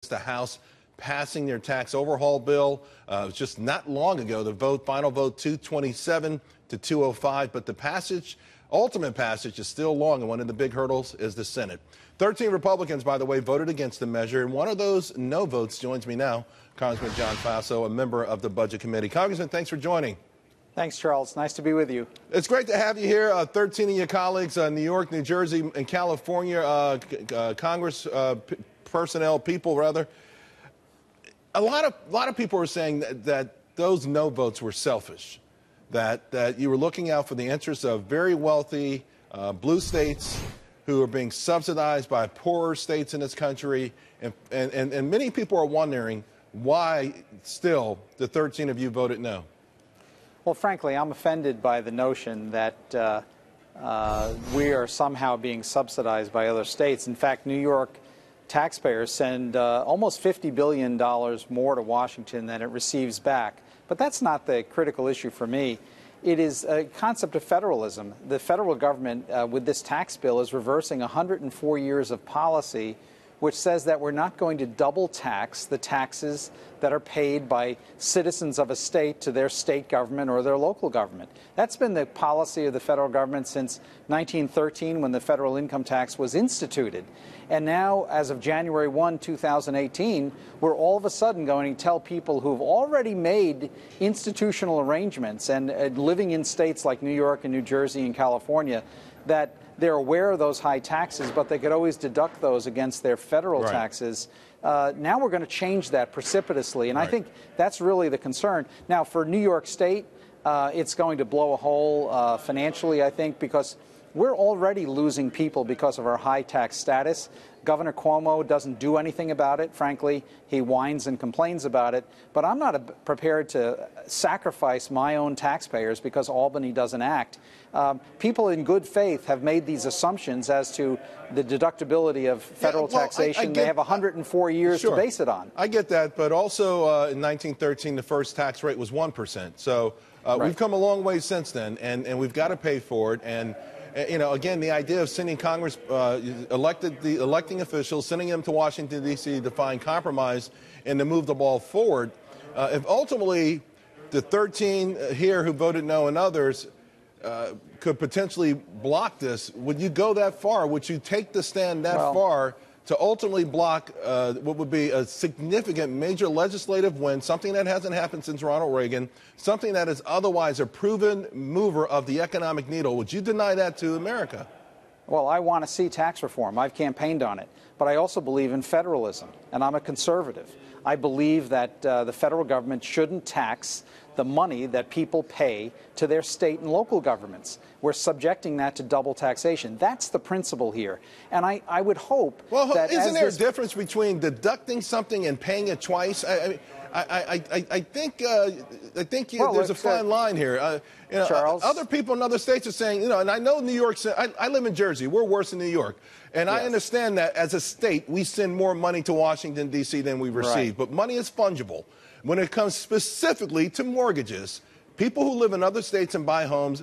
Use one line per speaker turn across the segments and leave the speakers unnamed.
the House passing their tax overhaul bill. It was just not long ago, the final vote 227 to 205, but the ultimate passage is still long, and one of the big hurdles is the Senate. 13 Republicans, by the way, voted against the measure, and one of those no votes joins me now, Congressman John Faso, a member of the Budget Committee. Congressman, thanks for joining.
Thanks, Charles. Nice to be with you.
It's great to have you here. 13 of your colleagues, New York, New Jersey, and California, Congress personnel, people rather. A lot of people are saying that those no votes were selfish, that you were looking out for the interests of very wealthy blue states who are being subsidized by poorer states in this country, and many people are wondering why still the 13 of you voted no.
Well, frankly, I'm offended by the notion that we are somehow being subsidized by other states. In fact, New York taxpayers send almost $50 billion more to Washington than it receives back. But that's not the critical issue for me. It is a concept of federalism. The federal government, with this tax bill, is reversing 104 years of policy which says that we're not going to double tax the taxes that are paid by citizens of a state to their state government or their local government. That's been the policy of the federal government since 1913, when the federal income tax was instituted. And now, as of January 1, 2018, we're all of a sudden going to tell people who've already made institutional arrangements and living in states like New York and New Jersey and California that they're aware of those high taxes, but they could always deduct those against their federal taxes. Now we're going to change that precipitously, and I think that's really the concern. Now, for New York State, it's going to blow a hole financially, I think, because we're already losing people because of our high tax status. Governor Cuomo doesn't do anything about it, frankly. He whines and complains about it. But I'm not prepared to sacrifice my own taxpayers because Albany doesn't act. People in good faith have made these assumptions as to the deductibility of federal taxation. They have 104 years to base it on.
I get that, but also in 1913, the first tax rate was 1%. So we've come a long way since then, and we've got to pay for it. And you know, again, the idea of sending Congress, electing officials, sending them to Washington, D.C. to find compromise and to move the ball forward, if ultimately the 13 here who voted no and others could potentially block this, would you go that far? Would you take the stand that far to ultimately block what would be a significant major legislative win, something that hasn't happened since Ronald Reagan, something that is otherwise a proven mover of the economic needle? Would you deny that to America?
Well, I want to see tax reform. I've campaigned on it. But I also believe in federalism, and I'm a conservative. I believe that the federal government shouldn't tax the money that people pay to their state and local governments. We're subjecting that to double taxation. That's the principle here. And I would hope that
isn't there a difference between deducting something and paying it twice? I think there's a fine line here. You know,
Charles,
other people in other states are saying, you know, and I know New York. I live in Jersey. We're worse than New York, and I understand that as a state we send more money to Washington D.C. than we receive. But money is fungible. When it comes specifically to mortgages, people who live in other states and buy homes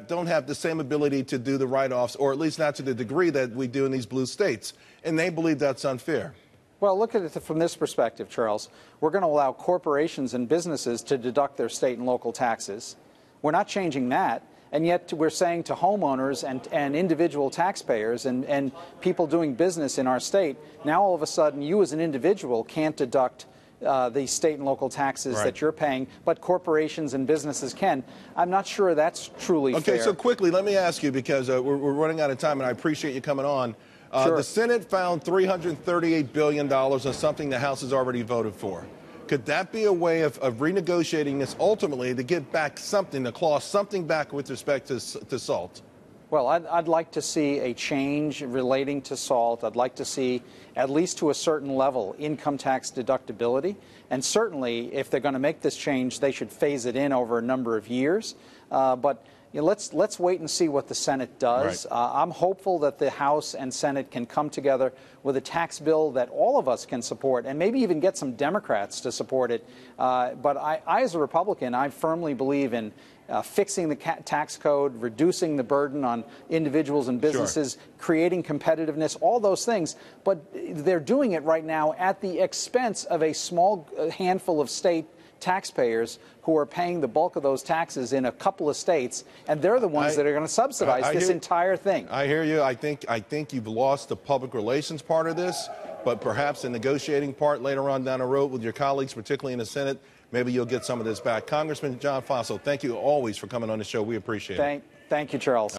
don't have the same ability to do the write-offs, or at least not to the degree that we do in these blue states, and they believe that's unfair.
Well, look at it from this perspective, Charles. We're going to allow corporations and businesses to deduct their state and local taxes. We're not changing that, and yet we're saying to homeowners and individual taxpayers and people doing business in our state, now all of a sudden you as an individual can't deduct the state and local taxes that you're paying, but corporations and businesses can. I'm not sure that's truly fair.
Okay, so quickly, let me ask you, because we're running out of time, and I appreciate you coming on. The Senate found $338 billion on something the House has already voted for. Could that be a way of renegotiating this ultimately to get back something, to claw something back with respect to SALT?
Well, I'd like to see a change relating to SALT. I'd like to see, at least to a certain level, income tax deductibility. And certainly, if they're going to make this change, they should phase it in over a number of years. But let's wait and see what the Senate does.
Right.
I'm hopeful that the House and Senate can come together with a tax bill that all of us can support, and maybe even get some Democrats to support it. But I, as a Republican, I firmly believe in fixing the tax code, reducing the burden on individuals and businesses,
Sure.
creating competitiveness, all those things. But they're doing it right now at the expense of a small handful of state taxpayers who are paying the bulk of those taxes in a couple of states, and they're the ones that are going to subsidize this entire thing.
I hear you. I think you've lost the public relations part of this, but perhaps the negotiating part later on down the road with your colleagues, particularly in the Senate, maybe you'll get some of this back. Congressman John Faso, thank you always for coming on the show. We appreciate it.
Thank you, Charles.